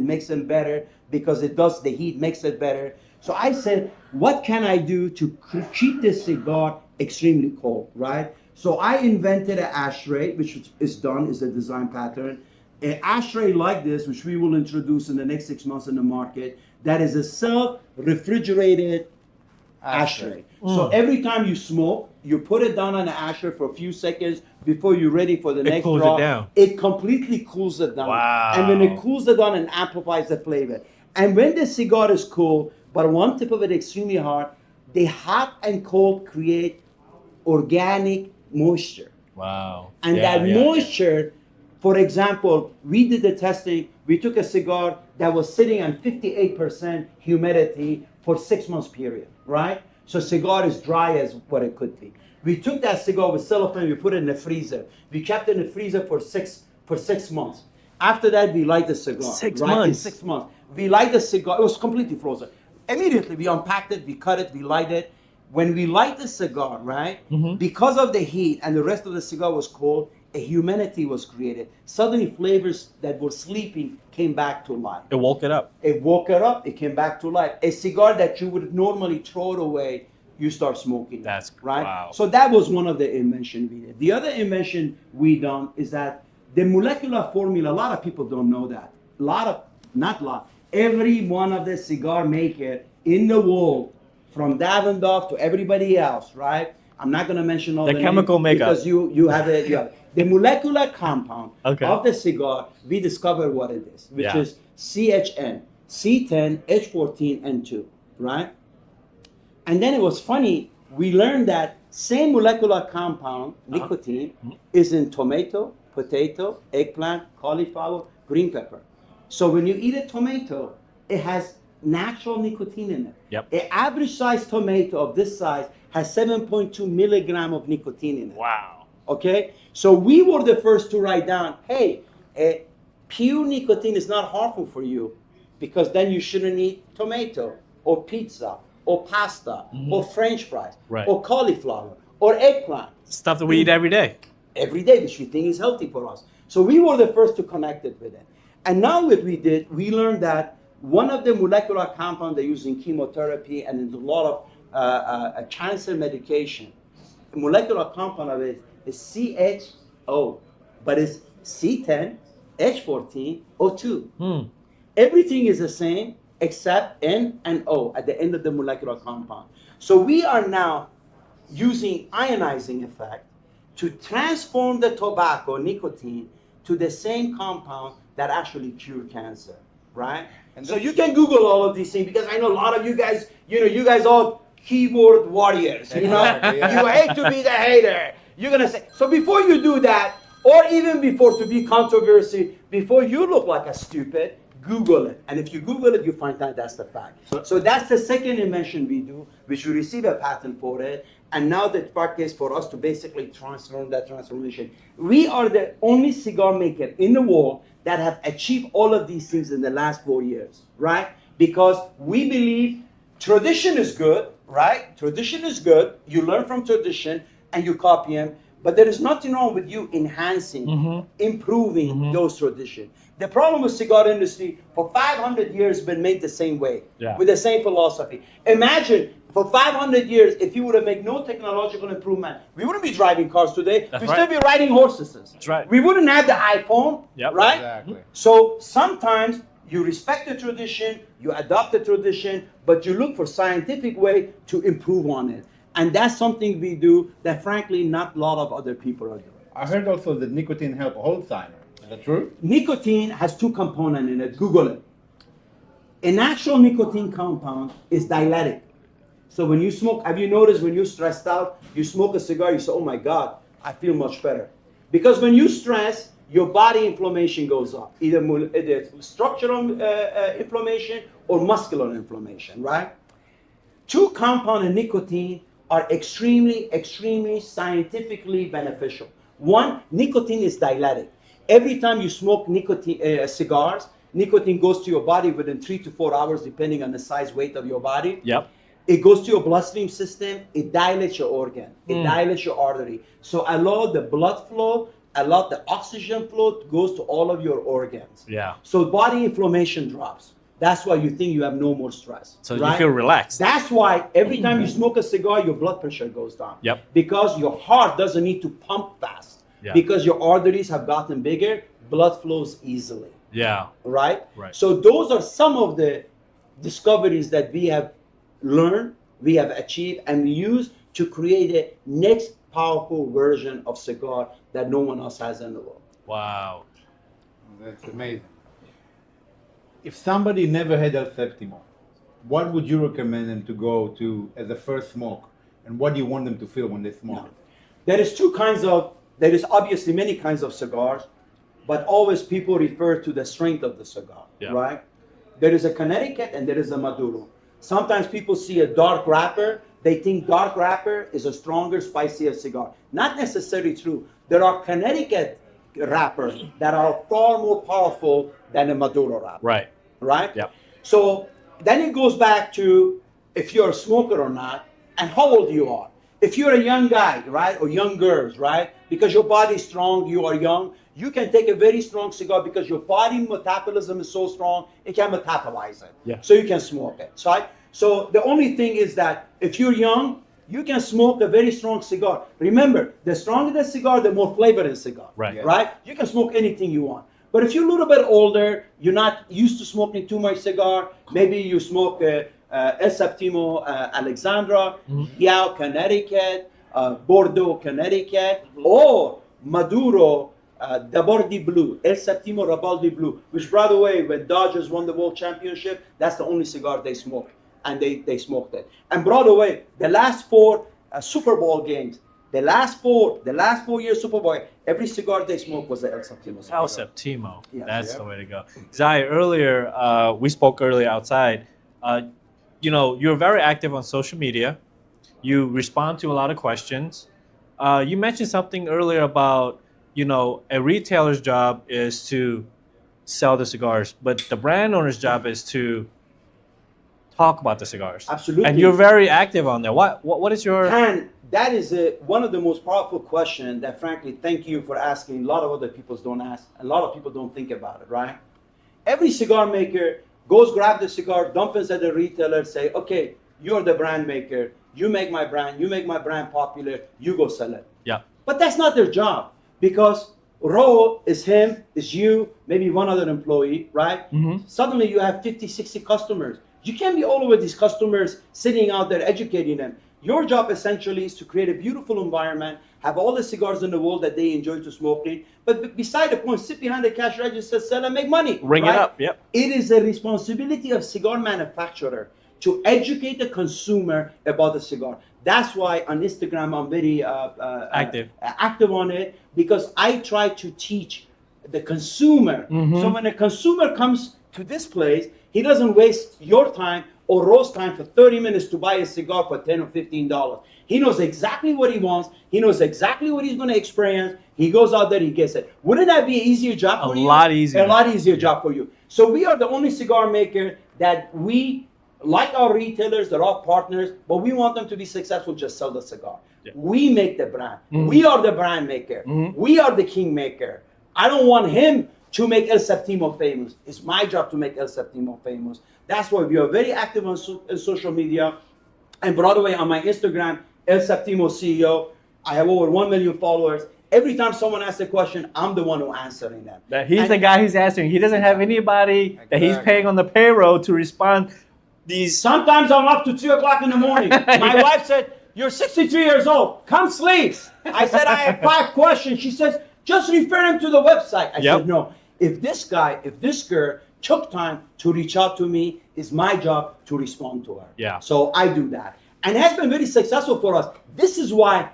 makes them better because it does, the heat makes it better. So I said, what can I do to keep this cigar extremely cold, right? So I invented an ashtray, which is done, is a design pattern. An ashtray like this, which we will introduce in the next 6 months in the market, that is a self-refrigerated ashtray. So every time you smoke, you put it down on the ashtray for a few seconds before you're ready for the next cools draw. it down. It completely cools it down. Wow. And when it cools it down, it amplifies the flavor. And when the cigar is cool, but one tip of it extremely hot, the hot and cold create organic moisture. Wow. And Yeah, that yeah, moisture, for example, we did the testing. We took a cigar that was sitting on 58% humidity for 6 months period, right? So cigar is dry as what it could be. We took that cigar with cellophane, we put it in the freezer. We kept it in the freezer for six months. After that, we light the cigar. 6 right? In months. 6 months. We light the cigar. It was completely frozen. Immediately, we unpacked it, we cut it, we light it. When we light the cigar, right, because of the heat and the rest of the cigar was cold, a humidity was created. Suddenly, flavors that were sleeping came back to life. It woke it up. It woke it up, it came back to life. A cigar that you would normally throw it away, you start smoking. That's right. wow. So that was one of the inventions we did. The other invention we done is that the molecular formula, a lot of people don't know that. Every one of the cigar maker in the world, from Davidoff to everybody else, right? I'm not going to mention all The the chemical names makeup. because you have it. The molecular compound Okay. of the cigar, we discovered what it is, which Yeah. is CHN, C10, H14, N2, right? And then it was funny, we learned that same molecular compound, nicotine, is in tomato, potato, eggplant, cauliflower, green pepper. So when you eat a tomato, it has natural nicotine in it. Yep. An average size tomato of this size has 7.2 milligram of nicotine in it. Wow. Okay? So we were the first to write down, hey, pure nicotine is not harmful for you because then you shouldn't eat tomato or pizza or pasta or French fries Right. or cauliflower or eggplant Stuff that we eat every day. every day, which we think is healthy for us. So we were the first to connect it with it. And now what we did, we learned that one of the molecular compounds they use in chemotherapy and in a lot of cancer medication, the molecular compound of it is CHO, but it's C10, H14, O2. Everything is the same except N and O at the end of the molecular compound. So we are now using ionizing effect to transform the tobacco, nicotine, to the same compound that actually cure cancer, right? And so you can Google all of these things because I know a lot of you guys, you guys all keyboard warriors, you know? Yeah. You hate to be the hater. You're gonna say, so before you do that, or even before to be controversy, before you look like a stupid, Google it. And if you Google it, you find out that's the fact. So that's the second invention we do, which we receive a patent for it. And now the part is for us to basically transform that transformation. We are the only cigar maker in the world that have achieved all of these things in the last 4 years, right? Because we believe tradition is good, right? Tradition is good. You learn from tradition and you copy them. But there is nothing wrong with you enhancing, improving those traditions. The problem with cigar industry for 500 years been made the same way, with the same philosophy. Imagine for 500 years, if you would have made no technological improvement, we wouldn't be driving cars today. We'd still be riding horses. That's right. We wouldn't have the iPhone, right? Exactly. So sometimes you respect the tradition, you adopt the tradition, but you look for scientific way to improve on it. And that's something we do that, frankly, not a lot of other people are doing. I heard also that nicotine helps Alzheimer. Is that true? Nicotine has two components in it. Google it. A natural nicotine compound is diuretic. So when you smoke, have you noticed when you're stressed out, you smoke a cigar, you say, oh my God, I feel much better. Because when you stress, your body inflammation goes up. Either structural inflammation or muscular inflammation, right? Two compounds in nicotine are extremely, extremely scientifically beneficial. One, nicotine is diuretic. Every time you smoke nicotine cigars, nicotine goes to your body within 3 to 4 hours, depending on the size, weight of your body. Yep. It goes to your bloodstream system. It dilates your organ. It dilates your artery. So allow the blood flow, allow the oxygen flow goes to all of your organs. Yeah. So body inflammation drops. That's why you think you have no more stress. So you feel relaxed. That's why every time you smoke a cigar, your blood pressure goes down. Yep. Because your heart doesn't need to pump fast. Yeah. Because your arteries have gotten bigger, blood flows easily. Yeah. Right? Right. So those are some of the discoveries that we have learned, we have achieved, and we use to create a next powerful version of cigar that no one else has in the world. Wow. That's amazing. If somebody never had El Septimo, what would you recommend them to go to as a first smoke? And what do you want them to feel when they smoke? There is obviously many kinds of cigars, but always people refer to the strength of the cigar, right? There is a Connecticut and there is a Maduro. Sometimes people see a dark wrapper, they think dark wrapper is a stronger, spicier cigar. Not necessarily true. There are Connecticut wrappers that are far more powerful than a Maduro wrapper. Right. Right? Yep. So then it goes back to if you're a smoker or not and how old you are. If you're a young guy, right, or young girls, right, because your body's strong, you are young, you can take a very strong cigar because your body metabolism is so strong, it can metabolize it. Yeah. So you can smoke it, right? So the only thing is that if you're young, you can smoke a very strong cigar. Remember, the stronger the cigar, the more flavor in the cigar. Right. Right? You can smoke anything you want. But if you're a little bit older, you're not used to smoking too much cigar, maybe you smoke El Septimo Alexandra, Yao, Connecticut, Bordeaux, Connecticut, or Maduro, Dabordi Blue, El Septimo Rabaldi Blue, which, by the way, when Dodgers won the World Championship, that's the only cigar they smoked, and they smoked it. And by the way, the last 4 Super Bowl games, the last 4 years Super Bowl, every cigar they smoked was the El Septimo cigar. El Septimo. Yeah. That's the way to go. Zaya, earlier, we spoke earlier outside. You're very active on social media. You respond to a lot of questions. You mentioned something earlier about, a retailer's job is to sell the cigars, but the brand owner's job is to talk about the cigars. Absolutely. And you're very active on there. What is your... And that is one of the most powerful questions that, frankly, thank you for asking. A lot of other people don't ask. A lot of people don't think about it, right? Every cigar maker goes grab the cigar, dump it at the retailer, say, okay, you're the brand maker. You make my brand popular. You go sell it. Yeah. But that's not their job, because Ro is him, is you, maybe one other employee, right? Mm-hmm. Suddenly you have 50, 60 customers. You can't be all over these customers sitting out there educating them. Your job essentially is to create a beautiful environment, have all the cigars in the world that they enjoy to smoking, but beside the point, sit behind the cash register, sell and make money. Ring it up, yep. It is a responsibility of cigar manufacturer to educate the consumer about the cigar. That's why on Instagram I'm very active on it, because I try to teach the consumer. Mm-hmm. So when a consumer comes to this place, he doesn't waste your time or Rose's time for 30 minutes to buy a cigar for $10 or $15. He knows exactly what he wants. He knows exactly what he's going to experience. He goes out there, he gets it. Wouldn't that be an easier job for you? A lot easier. A lot easier job for you. So we are the only cigar maker that we, like our retailers, they're all partners, but we want them to be successful, just sell the cigar. Yeah. We make the brand. Mm-hmm. We are the brand maker. Mm-hmm. We are the king maker. I don't want him to make El Septimo famous. It's my job to make El Septimo famous. That's why we are very active on social media. And by the way, on my Instagram, El Septimo CEO, I have over 1 million followers. Every time someone asks a question, I'm the one who answering them. He's the guy who's answering. He doesn't have anybody that he's paying on the payroll to respond. Sometimes I'm up to 2 o'clock in the morning. My wife said, "You're 63 years old. Come sleep." I said, "I have 5 questions." She says, "Just refer him to the website." I said, "No. If this girl took time to reach out to me, it's my job to respond to her." Yeah. So I do that. And it has been very successful for us. This is why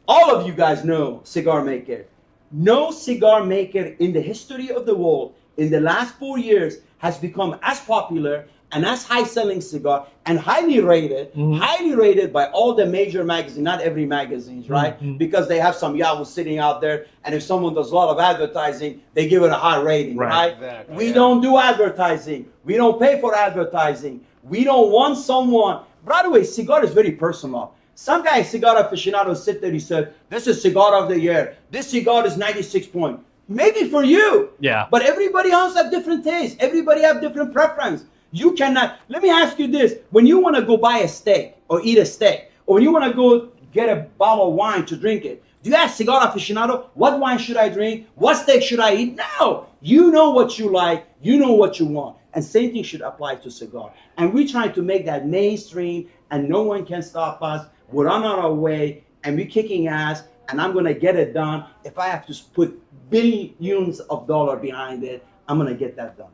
all of you guys know cigar maker. No cigar maker in the history of the world in the last 4 years has become as popular and as high-selling cigar and highly rated by all the major magazines, not every magazines, right? Because they have some yahoo sitting out there, and if someone does a lot of advertising, they give it a high rating, right? Exactly, We don't do advertising. We don't pay for advertising. We don't want someone. By the way, cigar is very personal. Some guy, cigar aficionado, sit there, he said, "This is cigar of the year. This cigar is 96 point." Maybe for you. Yeah. But everybody else have different tastes. Everybody have different preference. You cannot. Let me ask you this. When you want to go buy a steak or eat a steak, or when you want to go get a bottle of wine to drink it, do you ask cigar aficionado, what wine should I drink? What steak should I eat? No. You know what you like. You know what you want. And same thing should apply to cigar. And we're trying to make that mainstream, and no one can stop us. We're on our way, and we're kicking ass, and I'm going to get it done. If I have to put billions of dollars behind it, I'm going to get that done.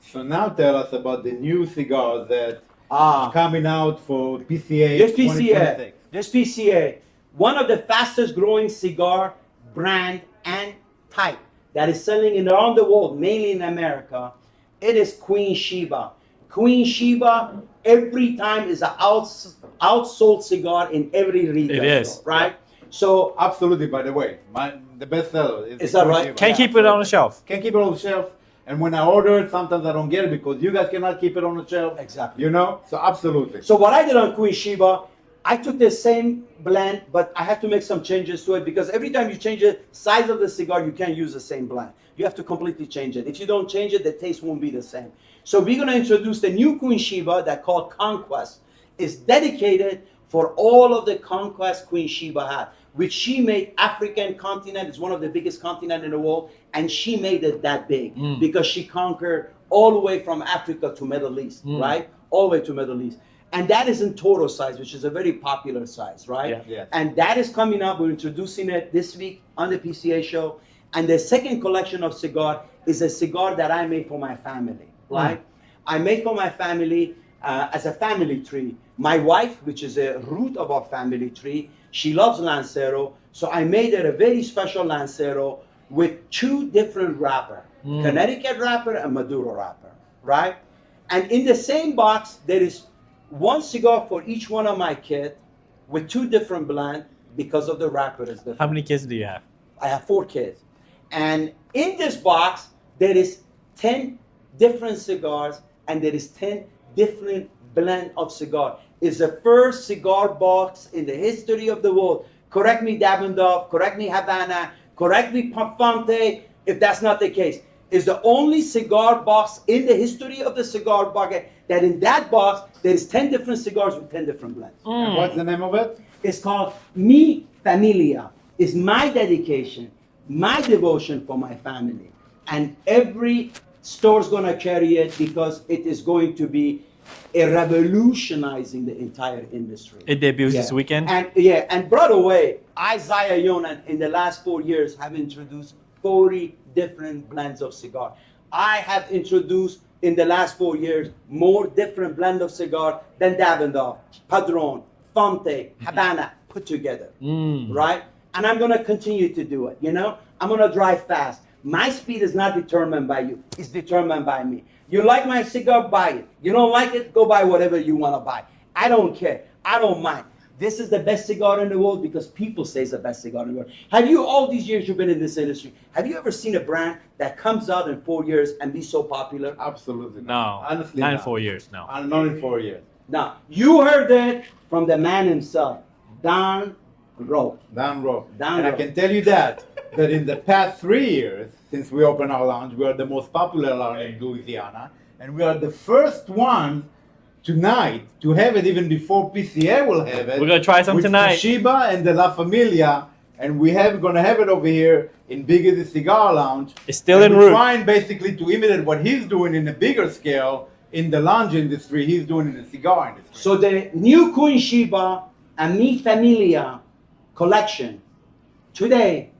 So now tell us about the new cigars that are coming out for PCA This 2026. PCA, one of the fastest growing cigar brand and type that is selling around the world, mainly in America, it is Queen Sheba. Queen Sheba, every time is an outsold cigar in every retail store, right? So Absolutely, by the way, the best seller Is that right? Can't keep it on the shelf. Can't keep it on the shelf. And when I order it, sometimes I don't get it because you guys cannot keep it on the shelf. Exactly. You know? So absolutely. So what I did on Queen Sheba, I took the same blend, but I had to make some changes to it because every time you change the size of the cigar, you can't use the same blend. You have to completely change it. If you don't change it, the taste won't be the same. So we're going to introduce the new Queen Sheba that called Conquest. It's dedicated for all of the Conquest Queen Sheba had, which she made African continent. It's one of the biggest continent in the world, and she made it that big because she conquered all the way from Africa to Middle East, right? All the way to Middle East. And that is in Toro size, which is a very popular size, right? Yeah. Yes. And that is coming up. We're introducing it this week on the PCA show. And the second collection of cigar is a cigar that I made for my family, right? I made for my family as a family tree. My wife, which is a root of our family tree, she loves Lancero. So I made her a very special Lancero with 2 different wrapper, Connecticut wrapper and Maduro wrapper, right? And in the same box, there is 1 cigar for each one of my kids with 2 different blends because of the wrapper is different. How many kids do you have? I have 4 kids. And in this box, there is 10 different cigars and there is 10 different blend of cigar. It's the first cigar box in the history of the world. Correct me, Davidoff, correct me, Havana, correct me, Fonte, if that's not the case. It's the only cigar box in the history of the cigar bucket that in that box, there's 10 different cigars with 10 different blends. And what's the name of it? It's called Mi Familia. It's my dedication, my devotion for my family. And every store's going to carry it because it is going to be a revolutionizing the entire industry. It debuts this weekend. And by the way, Zaya Younan in the last 4 years have introduced 40 different blends of cigar. I have introduced in the last 4 years more different blend of cigar than Davidoff, Padron, Fonte, Havana put together, right? And I'm going to continue to do it, you know? I'm going to drive fast. My speed is not determined by you. It's determined by me. You like my cigar, buy it. You don't like it, go buy whatever you want to buy. I don't care. I don't mind. This is the best cigar in the world because people say it's the best cigar in the world. Have you, all these years you've been in this industry, have you ever seen a brand that comes out in 4 years and be so popular? Absolutely. No, Honestly, not in not. 4 years. No. Not in 4 years. Now, you heard it from the man himself, Don Rowe. Down row. Down And I row. can tell you that in the past 3 years, since we opened our lounge, we are the most popular lounge in Louisiana. And we are the first one tonight to have it, even before PCA will have it. We're gonna try some with tonight. The Shiba and the La Familia. And gonna have it over here in Big Easy Cigar Lounge. It's still and en we're route. trying basically to imitate what he's doing in a bigger scale in the lounge industry. He's doing in the cigar industry. So the new Queen Sheba and Mi Familia collection today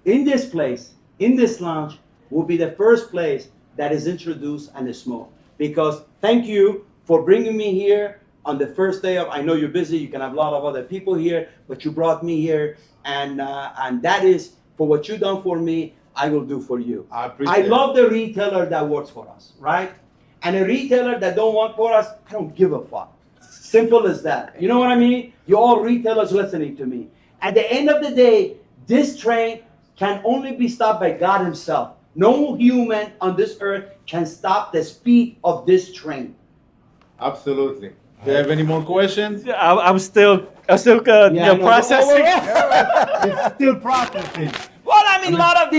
in this place, in this lounge, will be the first place that is introduced and is smoked. Because thank you for bringing me here on the first day of, I know you're busy, you can have a lot of other people here, but you brought me here, and that is for what you done for me, I will do for you. I appreciate it. love the retailer that works for us, right? And a retailer that don't work for us, I don't give a fuck. Simple as that. You know what I mean? You're all retailers listening to me. At the end of the day, this train can only be stopped by God himself. No human on this earth can stop the speed of this train. Absolutely. Do you have any more questions? I'm still I know. processing. It's still processing. Well, I mean, a lot of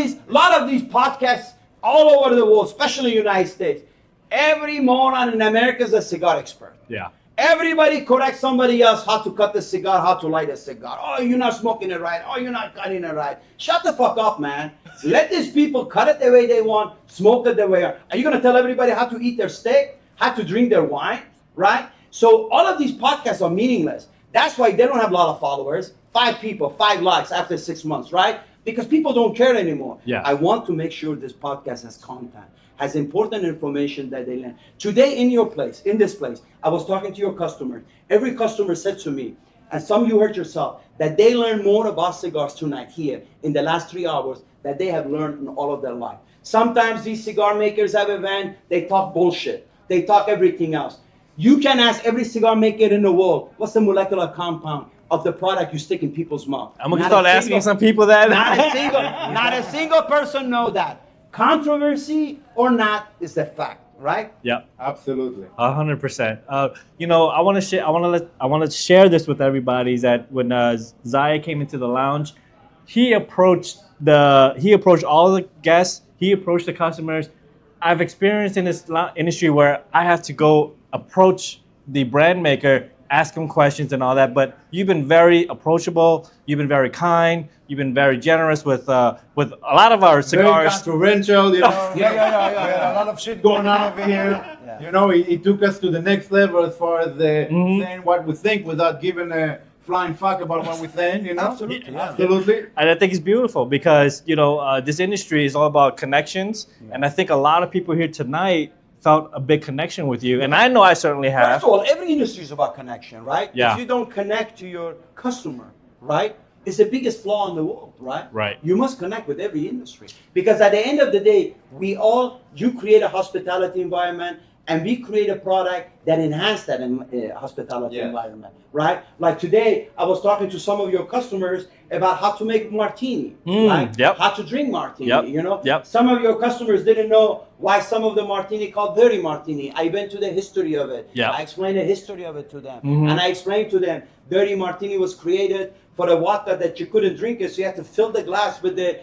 these podcasts all over the world, especially United States, every moron in America is a cigar expert. Yeah. Everybody corrects somebody else how to cut the cigar, how to light a cigar. Oh, you're not smoking it right. Oh, you're not cutting it right. Shut the fuck up, man. Let these people cut it the way they want, smoke it the way. Are you going to tell everybody how to eat their steak, how to drink their wine, right? So all of these podcasts are meaningless. That's why they don't have a lot of followers. 5 people, 5 likes after 6 months, right? Because people don't care anymore. Yeah. I want to make sure this podcast has content, has important information that they learn. Today in your place, in this place, I was talking to your customer. Every customer said to me, and some you heard yourself, that they learned more about cigars tonight here in the last 3 hours that they have learned in all of their life. Sometimes these cigar makers have event, they talk bullshit. They talk everything else. You can ask every cigar maker in the world, what's the molecular compound of the product you stick in people's mouth? I'm gonna start asking some people that. Not a single person know that. Controversy or not is the fact, right? Yeah. Absolutely. 100%. You know, I want to share this with everybody. Is that when Zaya came into the lounge, he approached all the guests. He approached the customers. I've experienced in this industry where I have to go approach the brand maker, ask him questions and all that. But you've been very approachable. You've been very kind. You've been very generous with a lot of our Very cigars. controversial, you know. Yeah. We had a lot of shit going on over here. Yeah. You know, he took us to the next level as far as Mhm. saying what we think without giving a flying fuck about what we're saying, you know? Absolutely, yeah. Absolutely. And I think it's beautiful because, you know, this industry is all about connections. And I think a lot of people here tonight felt a big connection with you. And I know I certainly have. First of all, every industry is about connection, right? Yeah. If you don't connect to your customer, right, it's the biggest flaw in the world, right? Right. You must connect with every industry. Because at the end of the day, you create a hospitality environment and we create a product that enhances that hospitality Yeah. environment, right? Like today, I was talking to some of your customers about how to make martini, right? Yep. How to drink martini, Yep. you know? Yep. Some of your customers didn't know why some of the martini called dirty martini. I went to the history of it. Yep. I explained the history of it to them. Mhm. And I explained to them, dirty martini was created for a vodka that you couldn't drink it, so you had to fill the glass with the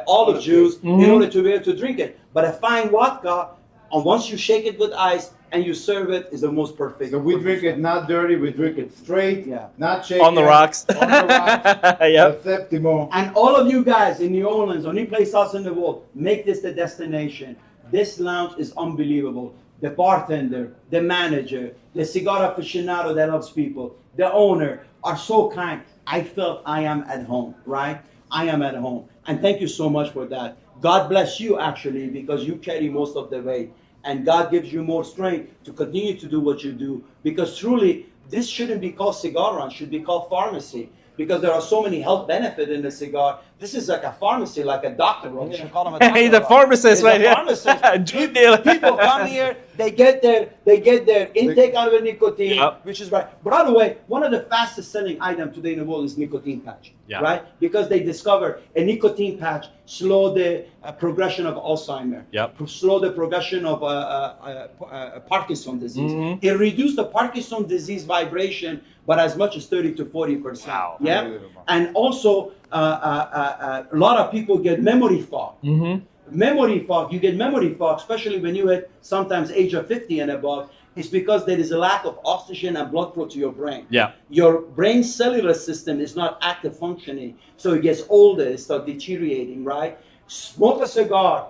olive juice in Mhm. order to be able to drink it. But a fine vodka, and once you shake it with ice and you serve it, is the most perfect. So we drink it not dirty, we drink it straight, Yeah. not shaken. On the rocks. On the rocks. Yep. The Septimo. And all of you guys in New Orleans, or any place else in the world, make this the destination. This lounge is unbelievable. The bartender, the manager, the cigar aficionado that loves people, the owner are so kind. I felt I am at home, right? I am at home. And thank you so much for that. God bless you actually, because you carry most of the weight. And God gives you more strength to continue to do what you do. Because truly, this shouldn't be called Cigar Lounge, should be called pharmacy. because there are so many health benefits in the cigar. This is like a pharmacy, like a doctor. You should call him a doctor. He's a pharmacist He's right a here. pharmacist. Drug dealer. People come here, they get their intake out of nicotine, Yep. which is right. By the way, one of the fastest selling items today in the world is nicotine patch, Yeah. right? Because they discovered a nicotine patch slow the progression of Alzheimer, Yep. slow the progression of Parkinson's disease. Mhm. It reduced the Parkinson's disease vibration, but as much as 30 to 40%. Wow. Yeah, Unbelievable. and also a lot of people get memory fog. Mm-hmm. Memory fog, you get memory fog, especially when you hit sometimes age of 50 and above, is because there is a lack of oxygen and blood flow to your brain. Yeah. Your brain cellular system is not active functioning, so it gets older, it starts deteriorating, right? Smoke a cigar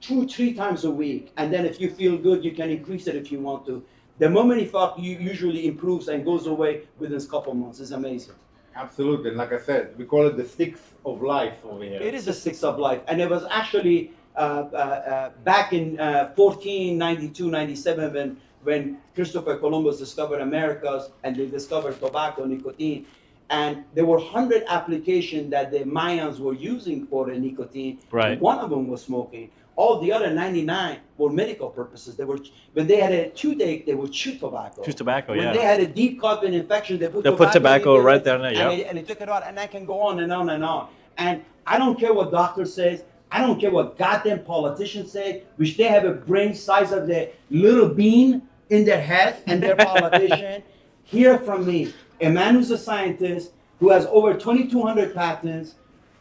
2-3 times a week, and then if you feel good, you can increase it if you want to. The memory fog usually improves and goes away within a couple months. It's amazing. Absolutely. Like I said, we call it the sticks of life over here. It is a six of life, and it was actually back in 1492, 97 when Christopher Columbus discovered Americas and they discovered tobacco, nicotine, and there were 100 applications that the Mayans were using for the nicotine. Right. One of them was smoking. All the other 99 were medical purposes. They were when they had a toothache, they would chew tobacco. Chew tobacco, when yeah. they had a deep cut and infection, they put They put tobacco in right down there, and yeah. and it took it out, and that can go on and on and on. And I don't care what doctor says. I don't care what goddamn politicians say, which they have a brain size of the little bean in their head, and they're politician. Hear from me, a man who's a scientist who has over 2,200 patents.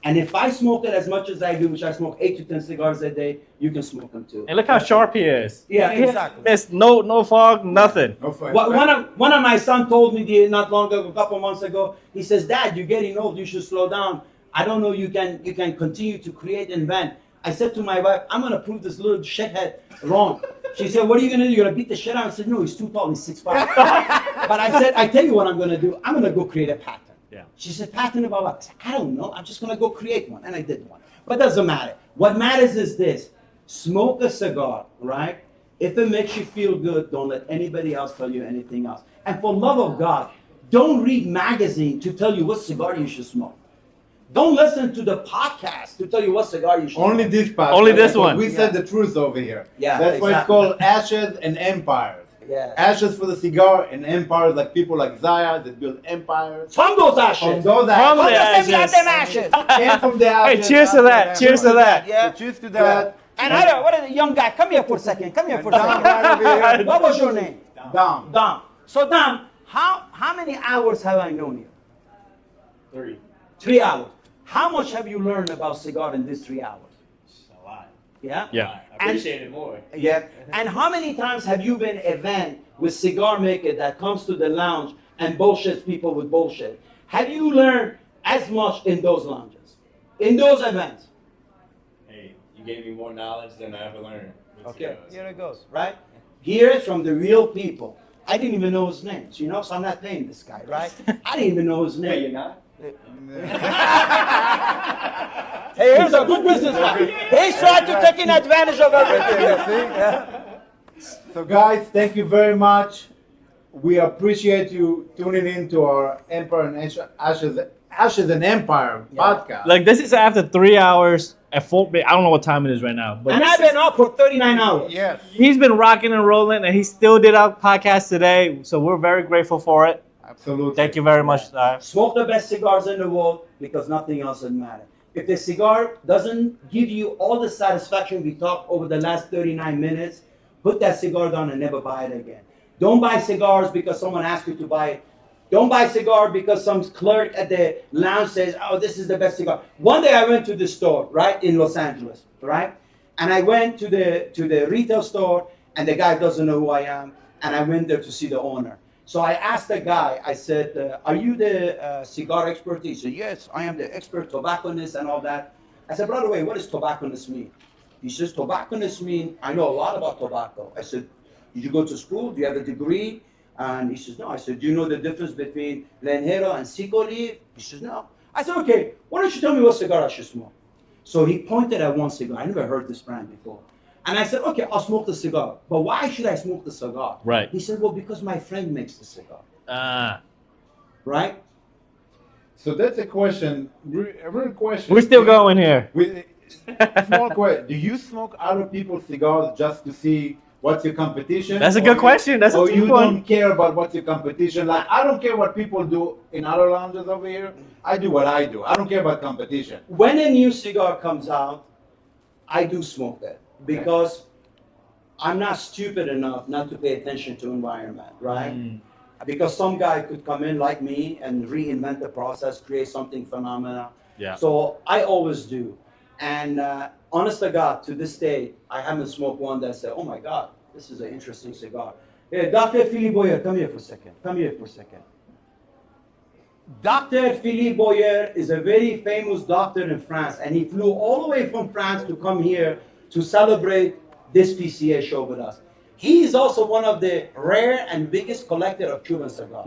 And if I smoke it as much as I do, which I smoke 8 to 10 cigars a day, you can smoke them too. And look how sharp he is. Yeah, He exactly. missed no fog, nothing. No fight. One of my son told me not long ago, a couple months ago. He says, "Dad, you're getting old. You should slow down. I don't know you can continue to create and invent." I said to my wife, "I'm gonna prove this little shithead wrong." She said, "What are you gonna do? You're gonna beat the shit out?" I said, "No, he's too tall. He's 6'5". But I said, "I tell you what I'm gonna do. I'm gonna go create a patent." Yeah. She said, "Patent about what?" I said, "I don't know. I'm just gonna go create one," and I did one. But doesn't matter. What matters is this: smoke a cigar, right? If it makes you feel good, don't let anybody else tell you anything else. And for love of God, don't read magazine to tell you what cigar you should smoke. Don't listen to the podcast to tell you what cigar you should Only smoke. this part. Only this because one. We said Yeah. the truth over here. Yeah, That's why it's exactly. called Ashes and Empires. Yes. Ashes for the cigar and empires like people like Zaya that build empires. From those ashes. From those From ashes. the Let's ashes. them ashes. And from the Hey, ashes. cheers to that. Cheers to that. Yeah. So cheers to that. And what is the young guy? Come here for a second. Come here for a Dom second. right over here. What was your name? Dom. Dom. So Dom, how many hours have I known you? 3. 3 hours. How much have you learned about cigar in these 3 hours? A lot. Yeah? Yeah. I appreciate it more. Yeah. And how many times have you been event with cigar maker that comes to the lounge and bullshits people with bullshit? Have you learned as much in those lounges? In those events? Hey, you gave me more knowledge than I ever learned. with Okay, cigars. here it goes, right? Hear it from the real people. I didn't even know his name, so I'm not paying this guy, right? I didn't even know his Hey, name. you're not? Hey, here's a good businessman. He's trying to take advantage of everything. So guys, thank you very much. We appreciate you tuning in to our Empire and Ashes and Empire podcast. Like this is after 3 hours at full. I don't know what time it is right now, but And I've been up for 39 hours. Yes. he's been rocking and rolling, and he still did our podcast today. So we're very grateful for it. Absolutely. Thank you very much. Smoke the best cigars in the world because nothing else would matter. If the cigar doesn't give you all the satisfaction we talked over the last 39 minutes, put that cigar down and never buy it again. Don't buy cigars because someone asked you to buy it. Don't buy cigar because some clerk at the lounge says, "Oh, this is the best cigar." One day I went to the store, right, in Los Angeles, right? And I went to the retail store, and the guy doesn't know who I am, and I went there to see the owner. So I asked the guy, I said, "Are you the cigar expert?" He said, "Yes, I am the expert tobacconist and all that." I said, "By the way, what does tobacconist mean?" He says, "Tobacconist mean, I know a lot about tobacco." I said, "Did you go to school? Do you have a degree?" And he says, "No." I said, "Do you know the difference between Lenjero and Cico leaf?" He says, "No." I said, "Okay, why don't you tell me what cigar I should smoke?" So he pointed at one cigar. I never heard this brand before. And I said, "Okay, I'll smoke the cigar. But why should I smoke the cigar?" Right. He said, "Well, because my friend makes the cigar." Ah. Right? So that's a question, a real question. We're still going here. Small question. Do you smoke other people's cigars just to see what's your competition? That's a good question. That's a or tough you one. don't care about what's your competition? Like, I don't care what people do in other lounges over here. I do what I do. I don't care about competition. When a new cigar comes out, I do smoke that because I'm not stupid enough not to pay attention to environment, right? Because some guy could come in like me and reinvent the process, create something phenomenal. Yeah. So I always do. And honest to God, to this day, I haven't smoked one that said, oh my God, this is an interesting cigar. Hey, Dr. Philippe Boyer, come here for a second. Come here for a second. Dr. Philippe Boyer is a very famous doctor in France, and he flew all the way from France to come here to celebrate this PCA show with us. He is also one of the rare and biggest collector of Cuban cigars.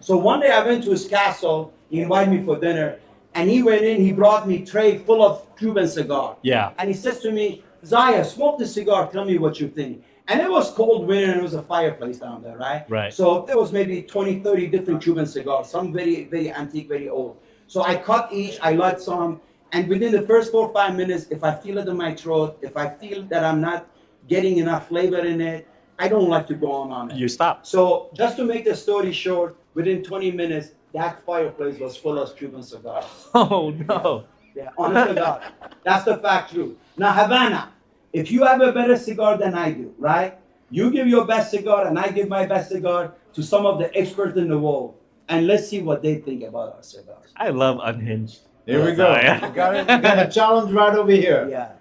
So one day I went to his castle, he invited me for dinner, and he went in, he brought me a tray full of Cuban cigars. Yeah. And he says to me, Zaya, smoke the cigar, tell me what you think. And it was cold winter and it was a fireplace down there, right? Right. So there was maybe 20, 30 different Cuban cigars, some very, very antique, very old. So I cut each, I light some, and within the first 4 or 5 minutes, if I feel it in my throat, if I feel that I'm not getting enough flavor in it, I don't like to go on it. You stop. So just to make the story short, within 20 minutes, that fireplace was full of Cuban cigars. Oh no. Yeah, honest to God. That's the fact truth. Now, Havana, if you have a better cigar than I do, right? You give your best cigar and I give my best cigar to some of the experts in the world. And let's see what they think about our cigars. I love unhinged. Here we go. Yeah. We got a challenge right over here. Yeah.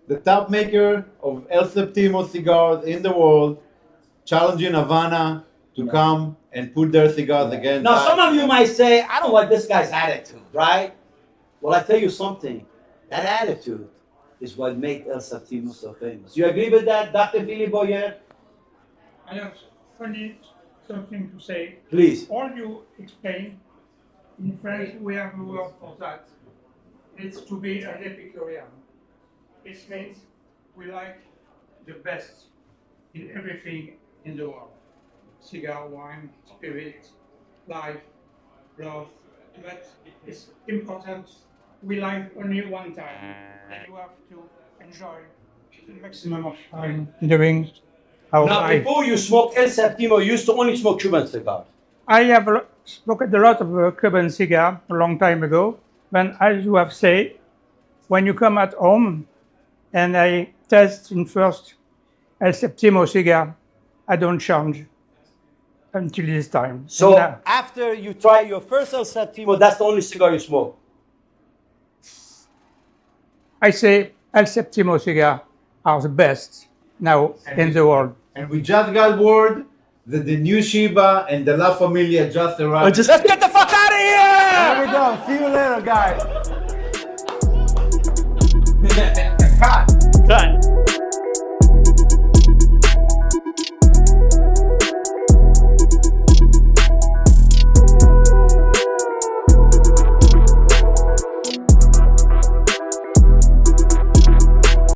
The top maker of El Septimo cigars in the world, challenging Havana to come and put their cigars against. Now, some of you might say, I don't like this guy's attitude, right? Well, I tell you something. That attitude is what made El Septimo so famous. You agree with that, Dr. Philippe Boyer? I have something to say. Please. All you explain, in French we have a word for that. It's to be an Epicurean. It means we like the best in everything in the world. Cigar, wine, spirit, life, love. But it's important. We live only one time. And you have to enjoy the maximum of time during our Now, life. before you smoked El Septimo, you used to only smoke Cuban cigars. I have smoked a lot of Cuban cigar a long time ago. When, as you have said, when you come at home and I test in first El Septimo cigar, I don't change until this time. So And now, after you try your first El Septimo, that's the only cigar you smoke. I say El Septimo cigar are the best now in the world. And we just got word that the new Shiba and the La Familia just arrived. Let's get the fuck out of here! There we go. See you later, guys.